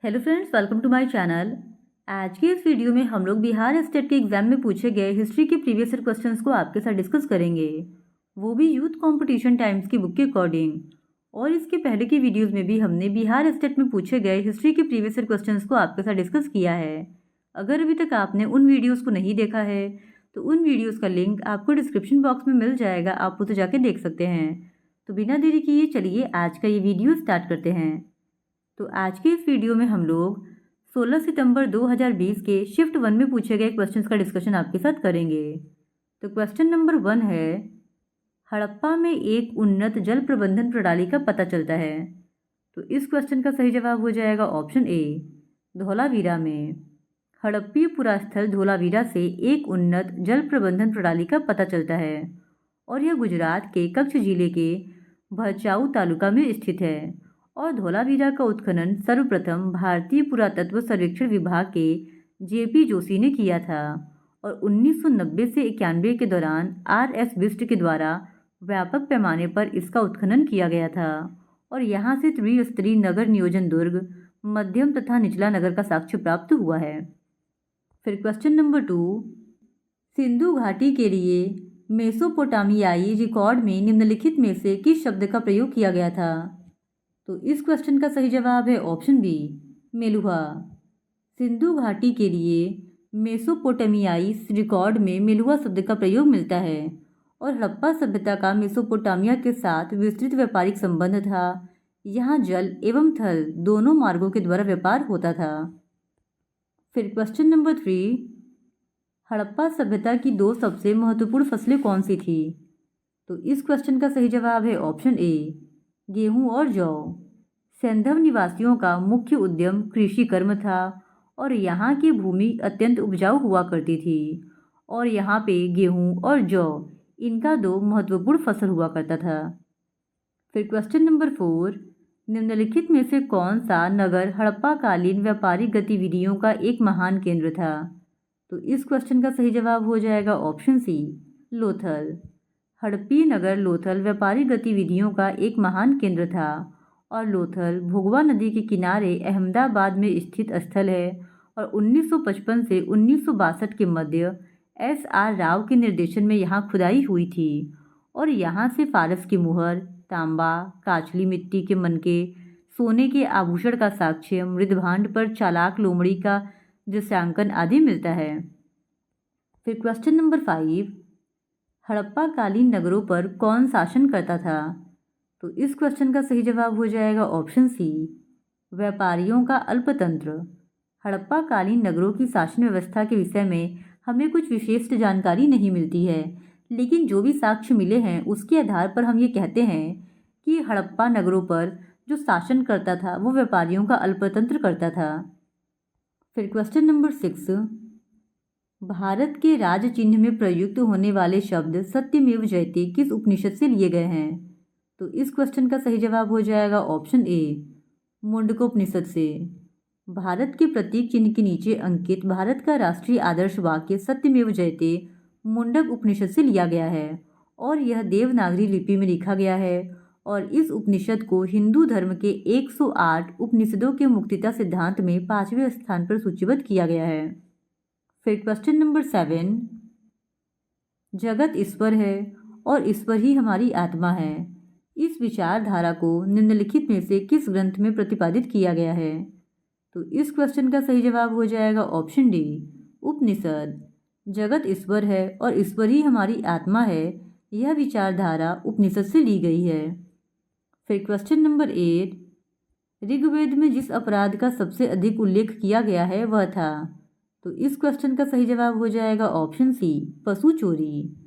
Hello friends, welcome to my channel. आज के इस वीडियो में हम लोग बिहार स्टेट के एग्जाम में पूछे गए हिस्ट्री के प्रीवियस ईयर क्वेश्चंस को आपके साथ डिस्कस करेंगे, वो भी यूथ कंपटीशन टाइम्स की बुक के अकॉर्डिंग। और इसके पहले की वीडियोस में भी हमने बिहार स्टेट में पूछे गए हिस्ट्री के प्रीवियस ईयर क्वेश्चंस को आपके साथ डिस्कस किया है। अगर अभी तक आपने उन वीडियोज़ को नहीं देखा है तो उन वीडियोज़ का लिंक आपको डिस्क्रिप्शन बॉक्स में मिल जाएगा, आप उसे जाके देख सकते हैं। तो बिना देरी किए चलिए आज का ये वीडियो स्टार्ट करते हैं। तो आज के इस वीडियो में हम लोग 16 सितंबर 2020 के शिफ्ट 1 में पूछे गए क्वेश्चंस का डिस्कशन आपके साथ करेंगे। तो क्वेश्चन नंबर 1 है, हड़प्पा में एक उन्नत जल प्रबंधन प्रणाली का पता चलता है। तो इस क्वेश्चन का सही जवाब हो जाएगा ऑप्शन ए, धौलावीरा में। हड़प्पीय पुरास्थल धौलावीरा से एक उन्नत जल प्रबंधन प्रणाली का पता चलता है और यह गुजरात के कच्छ जिले के भचाऊ तालुका में स्थित है। और धौलावीरा का उत्खनन सर्वप्रथम भारतीय पुरातत्व सर्वेक्षण विभाग के जेपी जोशी ने किया था और 1990 से 91 के दौरान आरएस बिष्ट के द्वारा व्यापक पैमाने पर इसका उत्खनन किया गया था और यहाँ से त्रिस्तरीय नगर नियोजन दुर्ग, मध्यम तथा निचला नगर का साक्ष्य प्राप्त हुआ है। फिर क्वेश्चन नंबर 2, सिंधु घाटी के लिए मेसोपोटामियाई रिकॉर्ड में निम्नलिखित में से किस शब्द का प्रयोग किया गया था। तो इस क्वेश्चन का सही जवाब है ऑप्शन बी, मेलुहा। सिंधु घाटी के लिए मेसोपोटामियाई रिकॉर्ड में मेलुहा शब्द का प्रयोग मिलता है और हड़प्पा सभ्यता का मेसोपोटामिया के साथ विस्तृत व्यापारिक संबंध था। यहाँ जल एवं थल दोनों मार्गों के द्वारा व्यापार होता था। फिर क्वेश्चन नंबर 3, हड़प्पा सभ्यता की दो सबसे महत्वपूर्ण फसलें कौन सी थी। तो इस क्वेश्चन का सही जवाब है ऑप्शन ए, गेहूं और जौ। सैंधव निवासियों का मुख्य उद्यम कृषि कर्म था और यहाँ की भूमि अत्यंत उपजाऊ हुआ करती थी और यहाँ पे गेहूं और जौ इनका दो महत्वपूर्ण फसल हुआ करता था। फिर क्वेश्चन नंबर 4, निम्नलिखित में से कौन सा नगर हड़प्पा कालीन व्यापारिक गतिविधियों का एक महान केंद्र था। तो इस क्वेश्चन का सही जवाब हो जाएगा ऑप्शन सी, लोथल। हड़प्पी नगर लोथल व्यापारिक गतिविधियों का एक महान केंद्र था और लोथल भोगवा नदी के किनारे अहमदाबाद में स्थित स्थल है और 1955 से 1962 के मध्य एस.आर. राव के निर्देशन में यहाँ खुदाई हुई थी और यहाँ से फारस की मुहर, तांबा, काचली मिट्टी के मनके, सोने के आभूषण का साक्ष्य, मृदभांड पर चालाक लोमड़ी का दृश्यांकन आदि मिलता है। फिर क्वेश्चन नंबर 5, हड़प्पा कालीन नगरों पर कौन शासन करता था। तो इस क्वेश्चन का सही जवाब हो जाएगा ऑप्शन सी, व्यापारियों का अल्पतंत्र। हड़प्पा कालीन नगरों की शासन व्यवस्था के विषय में हमें कुछ विशेष जानकारी नहीं मिलती है, लेकिन जो भी साक्ष्य मिले हैं उसके आधार पर हम ये कहते हैं कि हड़प्पा नगरों पर जो शासन करता था वो व्यापारियों का अल्पतंत्र करता था। फिर क्वेश्चन नंबर 6, भारत के राज चिन्ह में प्रयुक्त होने वाले शब्द सत्यमेव जयते किस उपनिषद से लिए गए हैं। तो इस क्वेश्चन का सही जवाब हो जाएगा ऑप्शन ए, मुंडकोपनिषद से। भारत के प्रतीक चिन्ह के नीचे अंकित भारत का राष्ट्रीय आदर्श वाक्य सत्यमेव जयते मुंडक उपनिषद से लिया गया है और यह देवनागरी लिपि में लिखा गया है और इस उपनिषद को हिंदू धर्म के 108 उपनिषदों के मुक्तिता सिद्धांत में 5वें स्थान पर सूचीबद्ध किया गया है। फिर क्वेश्चन नंबर 7, जगत ईश्वर है और ईश्वर ही हमारी आत्मा है, इस विचारधारा को निम्नलिखित में से किस ग्रंथ में प्रतिपादित किया गया है। तो इस क्वेश्चन का सही जवाब हो जाएगा ऑप्शन डी, उपनिषद। जगत ईश्वर है और ईश्वर ही हमारी आत्मा है, यह विचारधारा उपनिषद से ली गई है। फिर क्वेश्चन नंबर 8, ऋग्वेद में जिस अपराध का सबसे अधिक उल्लेख किया गया है वह था। तो इस क्वेश्चन का सही जवाब हो जाएगा ऑप्शन सी, पशु चोरी।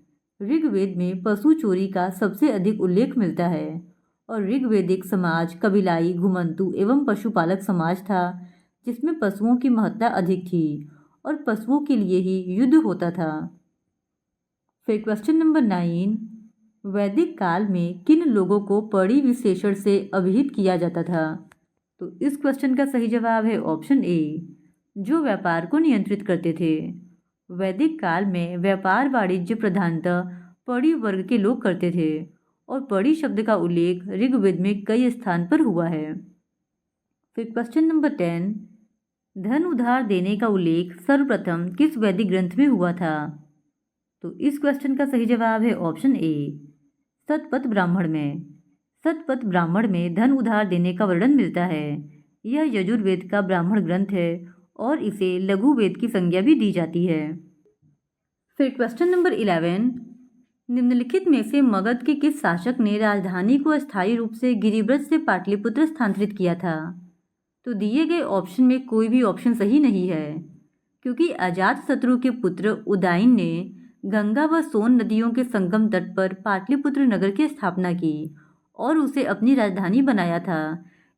ऋग्वेद में पशु चोरी का सबसे अधिक उल्लेख मिलता है और ऋग्वेदिक समाज कबीलाई, घुमंतु एवं पशुपालक समाज था जिसमें पशुओं की महत्ता अधिक थी और पशुओं के लिए ही युद्ध होता था। फिर क्वेश्चन नंबर 9, वैदिक काल में किन लोगों को पड़ी विशेषण से अभिहित किया जाता था। तो इस क्वेश्चन का सही जवाब है ऑप्शन ए, जो व्यापार को नियंत्रित करते थे। वैदिक काल में व्यापार वाणिज्य प्रधानतः पड़ी वर्ग के लोग करते थे और पड़ी शब्द का उल्लेख ऋग्वेद में कई स्थान पर हुआ है। फिर क्वेश्चन नंबर 10, धन उधार देने का उल्लेख सर्वप्रथम किस वैदिक ग्रंथ में हुआ था? तो इस क्वेश्चन का सही जवाब है ऑप्शन ए, सतपथ ब्राह्मण में। सतपथ ब्राह्मण में धन उधार देने का वर्णन मिलता है। यह यजुर्वेद का ब्राह्मण ग्रंथ है और इसे लघु वेद की संज्ञा भी दी जाती है। फिर क्वेश्चन नंबर 11, निम्नलिखित में से मगध के किस शासक ने राजधानी को अस्थायी रूप से गिरिब्रज से पाटलिपुत्र स्थानांतरित किया था? तो दिए गए ऑप्शन में कोई भी ऑप्शन सही नहीं है, क्योंकि अजातशत्रु के पुत्र उदयन ने गंगा व सोन नदियों के संगम तट पर पाटलिपुत्र नगर की स्थापना की और उसे अपनी राजधानी बनाया था।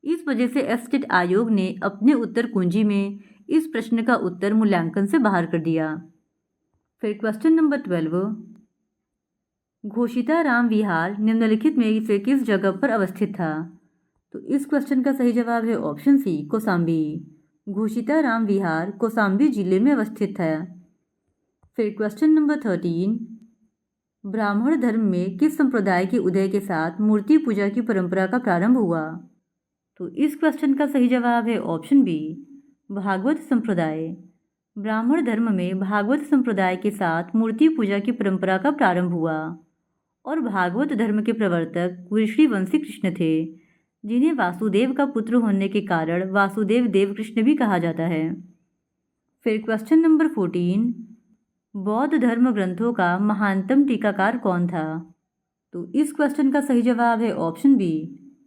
इस वजह से एस्टेट आयोग ने अपने उत्तर कुंजी में इस प्रश्न का उत्तर मूल्यांकन से बाहर कर दिया। फिर क्वेश्चन नंबर 12, घोषिताराम विहार निम्नलिखित में से किस जगह पर अवस्थित था? तो इस क्वेश्चन का सही जवाब है ऑप्शन सी, कौशाम्बी। घोषिताराम विहार कौशाम्बी जिले में अवस्थित है। फिर क्वेश्चन नंबर 13, ब्राह्मण धर्म में किस संप्रदाय के उदय के साथ मूर्ति पूजा की परंपरा का प्रारंभ हुआ? तो इस क्वेश्चन का सही जवाब है ऑप्शन बी, भागवत संप्रदाय। ब्राह्मण धर्म में भागवत संप्रदाय के साथ मूर्ति पूजा की परंपरा का प्रारंभ हुआ और भागवत धर्म के प्रवर्तक ऋषिवंशी कृष्ण थे, जिन्हें वासुदेव का पुत्र होने के कारण वासुदेव देव कृष्ण भी कहा जाता है। फिर क्वेश्चन नंबर 14, बौद्ध धर्म ग्रंथों का महानतम टीकाकार कौन था? तो इस क्वेश्चन का सही जवाब है ऑप्शन बी,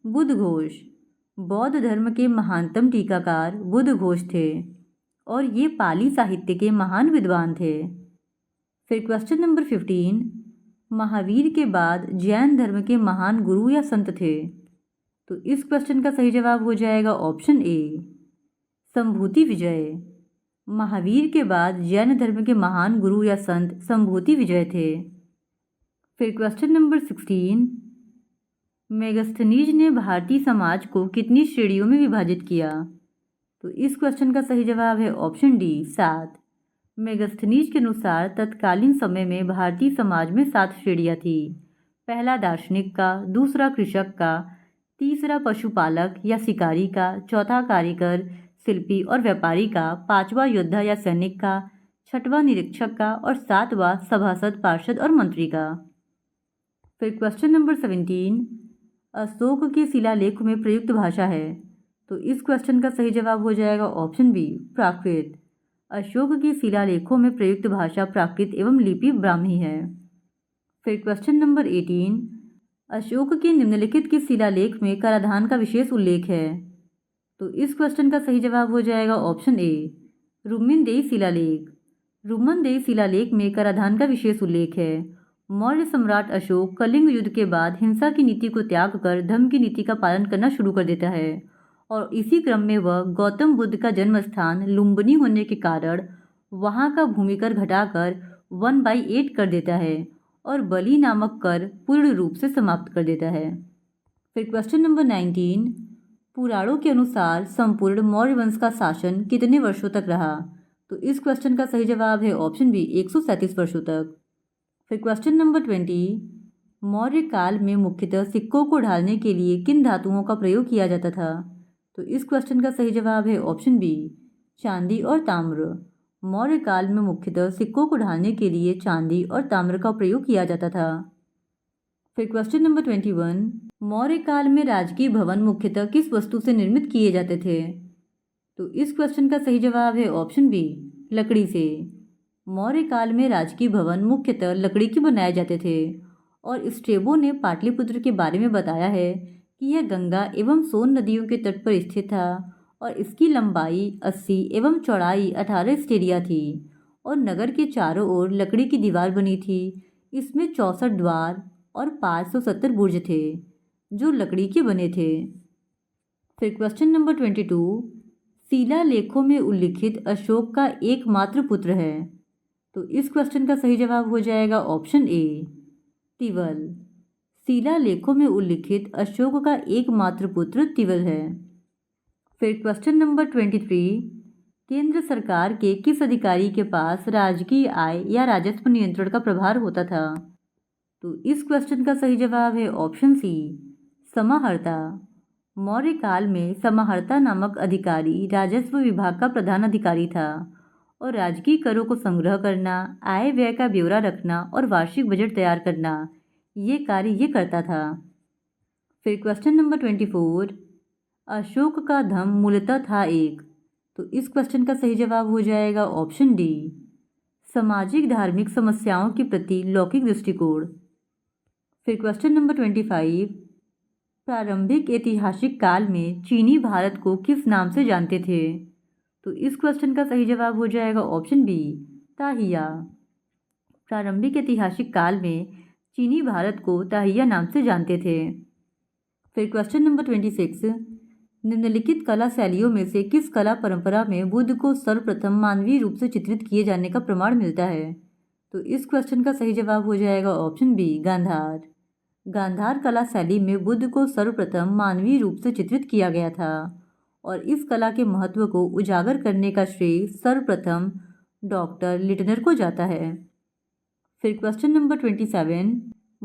बुद्ध घोष। बौद्ध धर्म के महानतम टीकाकार बुद्ध घोष थे और ये पाली साहित्य के महान विद्वान थे। फिर क्वेश्चन नंबर 15, महावीर के बाद जैन धर्म के महान गुरु या संत थे? तो इस क्वेश्चन का सही जवाब हो जाएगा ऑप्शन ए, संभूति विजय। महावीर के बाद जैन धर्म के महान गुरु या संत संभूति विजय थे। फिर क्वेश्चन नंबर 16, मेगस्थनीज ने भारतीय समाज को कितनी श्रेणियों में विभाजित किया? तो इस क्वेश्चन का सही जवाब है ऑप्शन डी, 7। मेगस्थनीज के अनुसार तत्कालीन समय में भारतीय समाज में 7 श्रेणियाँ थी। पहला दार्शनिक का, दूसरा कृषक का, तीसरा पशुपालक या शिकारी का, चौथा कारीगर, शिल्पी और व्यापारी का, पांचवा योद्धा या सैनिक का, छठवां निरीक्षक का और सातवां सभासद, पार्षद और मंत्री का। फिर क्वेश्चन नंबर 17, अशोक के शिलालेख में प्रयुक्त भाषा है? तो इस क्वेश्चन का सही जवाब हो जाएगा ऑप्शन बी, प्राकृत। अशोक के शिलालेखों में प्रयुक्त भाषा प्राकृत एवं लिपि ब्राह्मी है। फिर क्वेश्चन नंबर 18, अशोक के निम्नलिखित किस शिलालेख में कराधान का विशेष उल्लेख है? तो इस क्वेश्चन का सही जवाब हो जाएगा ऑप्शन ए, रुम्मिनदेई शिलालेख। रुम्मिनदेई शिलालेख में कराधान का विशेष उल्लेख है। मौर्य सम्राट अशोक कलिंग युद्ध के बाद हिंसा की नीति को त्याग कर धर्म की नीति का पालन करना शुरू कर देता है और इसी क्रम में वह गौतम बुद्ध का जन्म स्थान लुम्बिनी होने के कारण वहाँ का भूमिकर घटाकर 1/8 कर देता है और बलि नामक कर पूर्ण रूप से समाप्त कर देता है। फिर क्वेश्चन नंबर 19, पुराणों के अनुसार संपूर्ण मौर्य वंश का शासन कितने वर्षों तक रहा? तो इस क्वेश्चन का सही जवाब है ऑप्शन बी, 137 वर्षों तक। फिर क्वेश्चन नंबर 20, मौर्य काल में मुख्यतः सिक्कों को ढालने के लिए किन धातुओं का प्रयोग किया जाता था? तो इस क्वेश्चन का सही जवाब है ऑप्शन बी, चांदी और ताम्र। मौर्य काल में मुख्यतः सिक्कों को ढालने के लिए चांदी और ताम्र का प्रयोग किया जाता था। फिर क्वेश्चन नंबर 21, मौर्य काल में राजकीय भवन मुख्यतः किस वस्तु से निर्मित किए जाते थे? तो इस क्वेश्चन का सही जवाब है ऑप्शन बी, लकड़ी से। मौर्य काल में राजकीय भवन मुख्यतः लकड़ी के बनाए जाते थे और स्ट्रेबो ने पाटलिपुत्र के बारे में बताया है कि यह गंगा एवं सोन नदियों के तट पर स्थित था और इसकी लंबाई 80 एवं चौड़ाई 18 स्टेडिया थी और नगर के चारों ओर लकड़ी की दीवार बनी थी। इसमें 64 द्वार और 570 बुर्ज थे जो लकड़ी के बने थे। फिर क्वेश्चन नंबर 22, शिलालेखों में उल्लिखित अशोक का एकमात्र पुत्र है? तो इस क्वेश्चन का सही जवाब हो जाएगा ऑप्शन ए, तिवल। शिलालेखों में उल्लिखित अशोक का एकमात्र पुत्र तिवल है। फिर क्वेश्चन नंबर 23, केंद्र सरकार के किस अधिकारी के पास राजकीय आय या राजस्व नियंत्रण का प्रभार होता था? तो इस क्वेश्चन का सही जवाब है ऑप्शन सी, समाहर्ता। मौर्य काल में समाहर्ता नामक अधिकारी राजस्व विभाग का प्रधान अधिकारी था और राजकीय करों को संग्रह करना, आय व्यय का ब्यौरा रखना और वार्षिक बजट तैयार करना, ये कार्य ये करता था। फिर क्वेश्चन नंबर 24, अशोक का धर्म मूलतः था एक। तो इस क्वेश्चन का सही जवाब हो जाएगा ऑप्शन डी, सामाजिक धार्मिक समस्याओं के प्रति लौकिक दृष्टिकोण। फिर क्वेश्चन नंबर 25, प्रारंभिक ऐतिहासिक काल में चीनी भारत को किस नाम से जानते थे? तो इस क्वेश्चन का सही जवाब हो जाएगा ऑप्शन बी, ताहिया। प्रारंभिक ऐतिहासिक काल में चीनी भारत को ताहिया नाम से जानते थे। फिर क्वेश्चन नंबर 26, निम्नलिखित कला शैलियों में से किस कला परंपरा में बुद्ध को सर्वप्रथम मानवीय रूप से चित्रित किए जाने का प्रमाण मिलता है? तो इस क्वेश्चन का सही जवाब हो जाएगा ऑप्शन बी, गांधार। गांधार कला शैली में बुद्ध को सर्वप्रथम मानवीय रूप से चित्रित किया गया था और इस कला के महत्व को उजागर करने का श्रेय सर्वप्रथम डॉक्टर लिटनर को जाता है। फिर क्वेश्चन नंबर 27,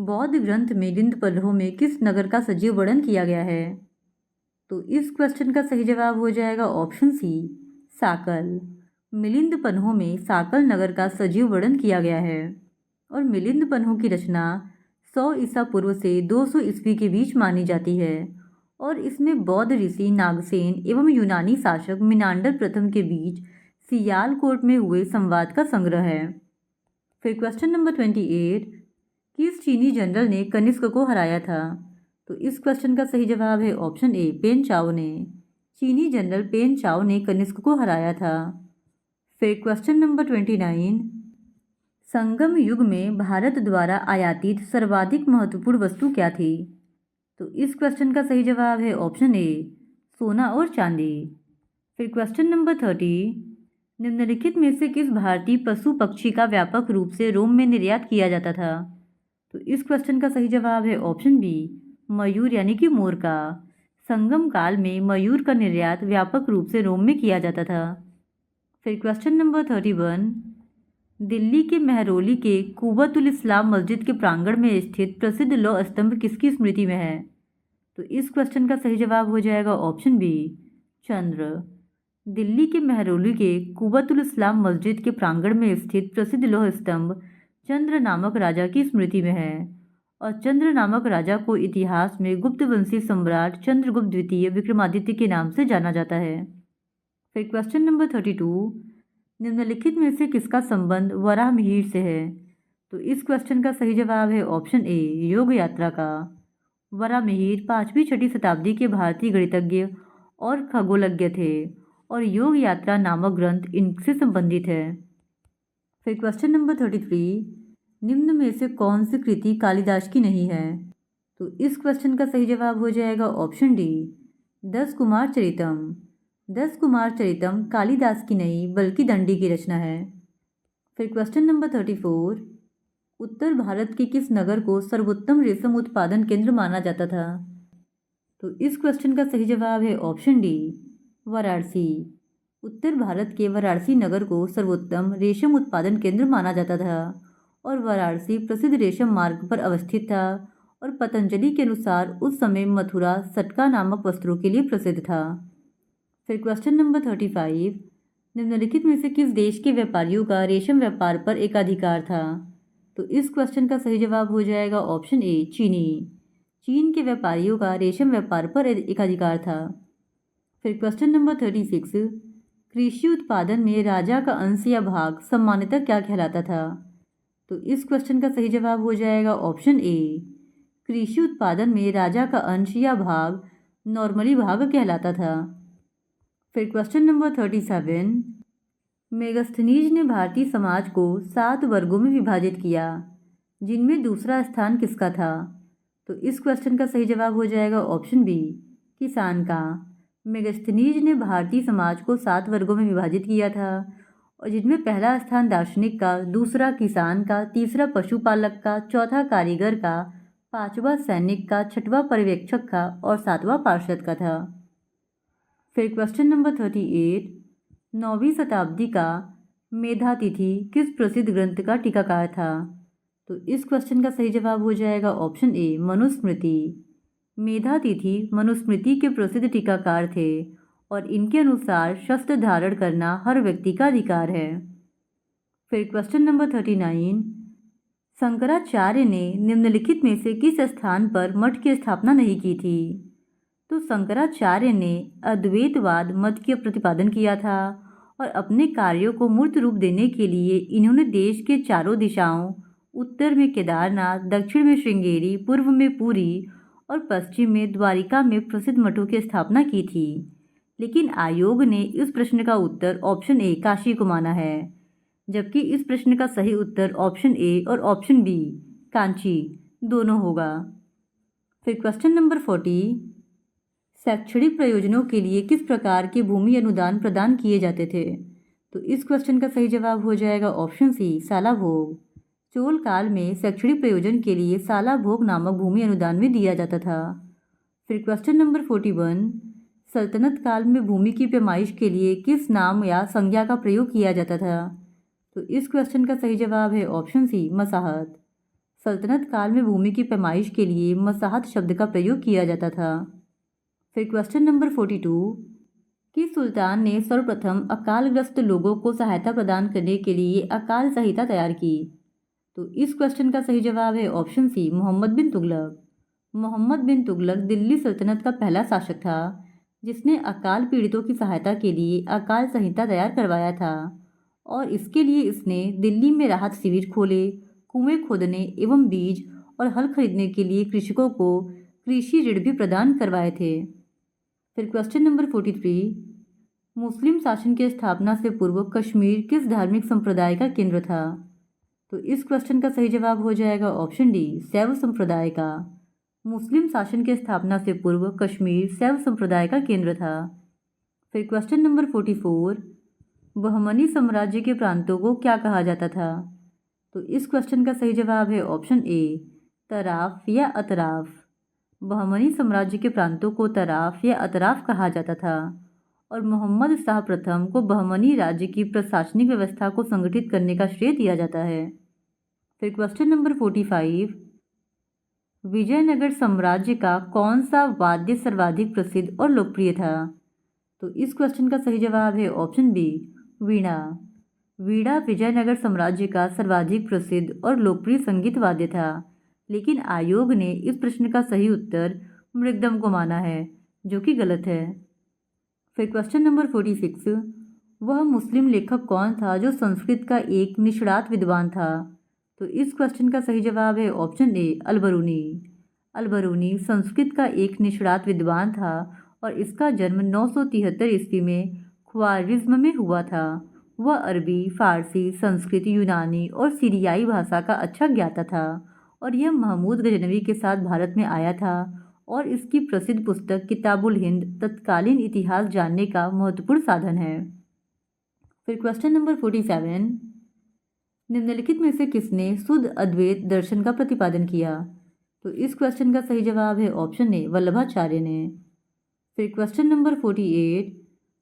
बौद्ध ग्रंथ में मिलिंद पन्हों में किस नगर का सजीव वर्णन किया गया है? तो इस क्वेश्चन का सही जवाब हो जाएगा ऑप्शन सी, साकल। मिलिंद पन्हों में साकल नगर का सजीव वर्णन किया गया है और मिलिंद पन्हों की रचना 100 ईसा पूर्व से 200 ईस्वी के बीच मानी जाती है और इसमें बौद्ध ऋषि नागसेन एवं यूनानी शासक मिनांडर प्रथम के बीच सियालकोट में हुए संवाद का संग्रह है। फिर क्वेश्चन नंबर 28, किस चीनी जनरल ने कनिष्क को हराया था? तो इस क्वेश्चन का सही जवाब है ऑप्शन ए, पेन चाओ ने। चीनी जनरल पेन चाओ ने कनिष्क को हराया था। फिर क्वेश्चन नंबर 29, संगम युग में भारत द्वारा आयातित सर्वाधिक महत्वपूर्ण वस्तु क्या थी? तो इस क्वेश्चन का सही जवाब है ऑप्शन ए, सोना और चांदी। फिर क्वेश्चन नंबर 30, निम्नलिखित में से किस भारतीय पशु पक्षी का व्यापक रूप से रोम में निर्यात किया जाता था? तो इस क्वेश्चन का सही जवाब है ऑप्शन बी, मयूर यानी कि मोर का। संगम काल में मयूर का निर्यात व्यापक रूप से रोम में किया जाता था। फिर क्वेश्चन नंबर 31, दिल्ली के मेहरौली के कुव्वतुल इस्लाम मस्जिद के प्रांगण में स्थित प्रसिद्ध लौह स्तंभ किसकी स्मृति में है? तो इस क्वेश्चन का सही जवाब हो जाएगा ऑप्शन बी, चंद्र। दिल्ली के मेहरौली के कुव्वतुल इस्लाम मस्जिद के प्रांगण में स्थित प्रसिद्ध लौह स्तंभ चंद्र नामक राजा की स्मृति में है और चंद्र नामक राजा को इतिहास में गुप्त वंशी सम्राट चंद्रगुप्त द्वितीय विक्रमादित्य के नाम से जाना जाता है। फिर क्वेश्चन नंबर 32, निम्नलिखित में से किसका संबंध वराह मिहिर से है? तो इस क्वेश्चन का सही जवाब है ऑप्शन ए, योग यात्रा का। वराह मिहिर 5वीं-6वीं शताब्दी के भारतीय गणितज्ञ और खगोलज्ञ थे और योग यात्रा नामक ग्रंथ इनसे संबंधित है। फिर क्वेश्चन नंबर 33, निम्न में से कौन सी कृति कालिदास की नहीं है? तो इस क्वेश्चन का सही जवाब हो जाएगा ऑप्शन डी, 10 कुमार चरितम। 10 कुमार चरितम कालिदास की नहीं बल्कि दंडी की रचना है। फिर क्वेश्चन नंबर 34, उत्तर भारत के किस नगर को सर्वोत्तम रेशम उत्पादन केंद्र माना जाता था? तो इस क्वेश्चन का सही जवाब है ऑप्शन डी, वाराणसी। उत्तर भारत के वाराणसी नगर को सर्वोत्तम रेशम उत्पादन केंद्र माना जाता था और वाराणसी प्रसिद्ध रेशम मार्ग पर अवस्थित था और पतंजलि के अनुसार उस समय मथुरा सटका नामक वस्त्रों के लिए प्रसिद्ध था। फिर क्वेश्चन नंबर 35, निम्नलिखित में से किस देश के व्यापारियों का रेशम व्यापार पर एकाधिकार था? तो इस क्वेश्चन का सही जवाब हो जाएगा ऑप्शन ए, चीनी। चीन के व्यापारियों का रेशम व्यापार पर एकाधिकार था। फिर क्वेश्चन नंबर 36, कृषि उत्पादन में राजा का अंश या भाग सामान्यतः क्या कहलाता था? तो इस क्वेश्चन का सही जवाब हो जाएगा ऑप्शन ए, कृषि उत्पादन में राजा का अंश या भाग नॉर्मली भाग कहलाता था। फिर क्वेश्चन नंबर 37, मेगास्थनीज ने भारतीय समाज को 7 वर्गों में विभाजित किया, जिनमें दूसरा स्थान किसका था? तो इस क्वेश्चन का सही जवाब हो जाएगा ऑप्शन बी, किसान का। मेगास्थनीज ने भारतीय समाज को 7 वर्गों में विभाजित किया था और जिनमें पहला स्थान दार्शनिक का, दूसरा किसान का, तीसरा पशुपालक का, चौथा कारीगर का, 5वां सैनिक का, 6वां पर्यवेक्षक का और 7वां पार्षद का था। फिर क्वेश्चन नंबर 38, 9वीं शताब्दी का मेधातिथि किस प्रसिद्ध ग्रंथ का टीकाकार था? तो इस क्वेश्चन का सही जवाब हो जाएगा ऑप्शन ए, मनुस्मृति। मेधातिथि मनुस्मृति के प्रसिद्ध टीकाकार थे और इनके अनुसार शस्त्र धारण करना हर व्यक्ति का अधिकार है। फिर क्वेश्चन नंबर 39, शंकराचार्य ने निम्नलिखित में से किस स्थान पर मठ की स्थापना नहीं की थी? तो शंकराचार्य ने अद्वैतवाद मत का प्रतिपादन किया था और अपने कार्यों को मूर्त रूप देने के लिए इन्होंने देश के चारों दिशाओं, उत्तर में केदारनाथ, दक्षिण में श्रृंगेरी, पूर्व में पुरी और पश्चिम में द्वारिका में प्रसिद्ध मठों की स्थापना की थी। लेकिन आयोग ने इस प्रश्न का उत्तर ऑप्शन ए काशी को माना है, जबकि इस प्रश्न का सही उत्तर ऑप्शन ए और ऑप्शन बी कांची दोनों होगा। फिर क्वेश्चन नंबर 40, शैक्षणिक प्रयोजनों के लिए किस प्रकार के भूमि अनुदान प्रदान किए जाते थे? तो इस क्वेश्चन का सही जवाब हो जाएगा ऑप्शन सी साला भोग। चोल काल में शैक्षणिक प्रयोजन के लिए साला भोग नामक भूमि अनुदान में दिया जाता था। फिर क्वेश्चन नंबर 41, सल्तनत काल में भूमि की पैमाइश के लिए किस नाम या संज्ञा का प्रयोग किया जाता था? तो इस क्वेश्चन का सही जवाब है ऑप्शन सी मसाहत। सल्तनत काल में भूमि की पैमाइश के लिए मसाहत शब्द का प्रयोग किया जाता था। फिर क्वेश्चन नंबर 42, किस सुल्तान ने सर्वप्रथम अकालग्रस्त लोगों को सहायता प्रदान करने के लिए अकाल संहिता तैयार की? तो इस क्वेश्चन का सही जवाब है ऑप्शन सी मोहम्मद बिन तुगलक। मोहम्मद बिन तुगलक दिल्ली सल्तनत का पहला शासक था जिसने अकाल पीड़ितों की सहायता के लिए अकाल संहिता तैयार करवाया था और इसके लिए इसने दिल्ली में राहत शिविर खोले, कुएं खोदने एवं बीज और हल खरीदने के लिए कृषकों को कृषि ऋण भी प्रदान करवाए थे। फिर क्वेश्चन नंबर 43, मुस्लिम शासन की स्थापना से पूर्व कश्मीर किस धार्मिक संप्रदाय का केंद्र था? तो इस क्वेश्चन का सही जवाब हो जाएगा ऑप्शन डी शैव संप्रदाय का। मुस्लिम शासन की स्थापना से पूर्व कश्मीर शैव संप्रदाय का केंद्र था। फिर क्वेश्चन नंबर 44, बहमनी साम्राज्य के प्रांतों को क्या कहा जाता था? तो इस क्वेश्चन का सही जवाब है ऑप्शन ए तराफ या अतराफ। बहमनी साम्राज्य के प्रांतों को तराफ या अतराफ कहा जाता था और मोहम्मद शाह प्रथम को बहमनी राज्य की प्रशासनिक व्यवस्था को संगठित करने का श्रेय दिया जाता है। फिर क्वेश्चन नंबर 45, विजयनगर साम्राज्य का कौन सा वाद्य सर्वाधिक प्रसिद्ध और लोकप्रिय था? तो इस क्वेश्चन का सही जवाब है ऑप्शन बी वीणा। वीणा विजयनगर साम्राज्य का सर्वाधिक प्रसिद्ध और लोकप्रिय संगीत वाद्य था, लेकिन आयोग ने इस प्रश्न का सही उत्तर मृदंगम को माना है, जो कि गलत है। फिर क्वेश्चन नंबर 46, वह मुस्लिम लेखक कौन था जो संस्कृत का एक निष्णात विद्वान था? तो इस क्वेश्चन का सही जवाब है ऑप्शन ए अलबरूनी। अलबरूनी संस्कृत का एक निष्णात विद्वान था और इसका जन्म 973 ईस्वी में ख्वारिज्म में हुआ था। वह अरबी, फारसी, संस्कृत, यूनानी और सीरियाई भाषा का अच्छा ज्ञाता था और यह महमूद गजनवी के साथ भारत में आया था और इसकी प्रसिद्ध पुस्तक किताबुल हिंद तत्कालीन इतिहास जानने का महत्वपूर्ण साधन है। फिर क्वेश्चन नंबर 47, निम्नलिखित में से किसने शुद्ध अद्वैत दर्शन का प्रतिपादन किया? तो इस क्वेश्चन का सही जवाब है ऑप्शन ए वल्लभाचार्य ने। फिर क्वेश्चन नंबर 48,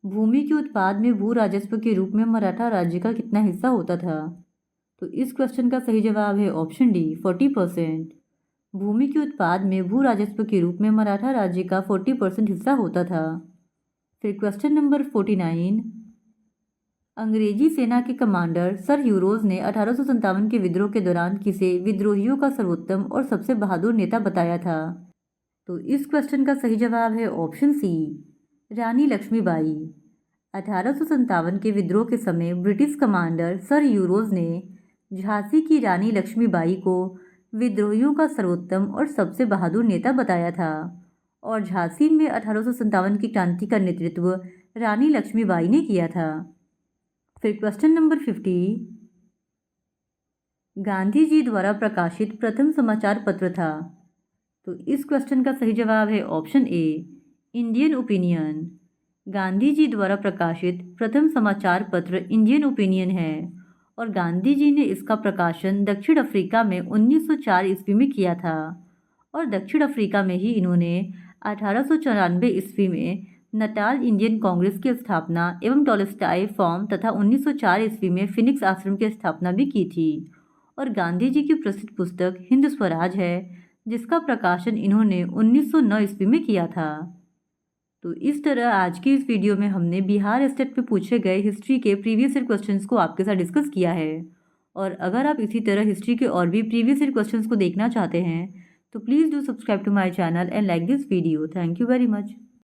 भूमि के उत्पाद में भू राजस्व के रूप में मराठा राज्य का कितना हिस्सा होता था? तो इस क्वेश्चन का सही जवाब है ऑप्शन डी 40%। भूमि के उत्पाद में भू राजस्व के रूप में मराठा राज्य का 40% हिस्सा होता था। फिर क्वेश्चन नंबर 49, अंग्रेजी सेना के कमांडर सर ह्यूरोज ने 1857 के विद्रोह के दौरान किसे विद्रोहियों का सर्वोत्तम और सबसे बहादुर नेता बताया था? तो इस क्वेश्चन का सही जवाब है ऑप्शन सी रानी लक्ष्मीबाई। 1857 के विद्रोह के समय ब्रिटिश कमांडर सर ह्यूरोज ने झांसी की रानी लक्ष्मीबाई को विद्रोहियों का सर्वोत्तम और सबसे बहादुर नेता बताया था और झांसी में 1857 की क्रांति का नेतृत्व रानी लक्ष्मीबाई ने किया था। फिर क्वेश्चन नंबर 50, गांधी जी द्वारा प्रकाशित प्रथम समाचार पत्र था? तो इस क्वेश्चन का सही जवाब है option A Indian Opinion. Gandhi ji द्वारा प्रकाशित प्रथम समाचार पत्र इंडियन ओपिनियन है और गांधी जी ने इसका प्रकाशन दक्षिण अफ्रीका में 1904 ईस्वी में किया था और दक्षिण अफ्रीका में ही इन्होंने 1894 ईस्वी में नटाल इंडियन कांग्रेस की स्थापना एवं टॉलस्टॉय फॉर्म तथा 1904 ईस्वी में फिनिक्स आश्रम की स्थापना भी की थी और गांधी जी की प्रसिद्ध पुस्तक हिंद स्वराज है जिसका प्रकाशन इन्होंने 1909 ईस्वी में किया था। तो इस तरह आज की इस वीडियो में हमने बिहार स्टेट में पूछे गए हिस्ट्री के प्रीवियस ईयर क्वेश्चंस को आपके साथ डिस्कस किया है। और अगर आप इसी तरह हिस्ट्री के और भी प्रीवियस ईयर क्वेश्चंस को देखना चाहते हैं तो please do subscribe to my channel and like this video. Thank you very much.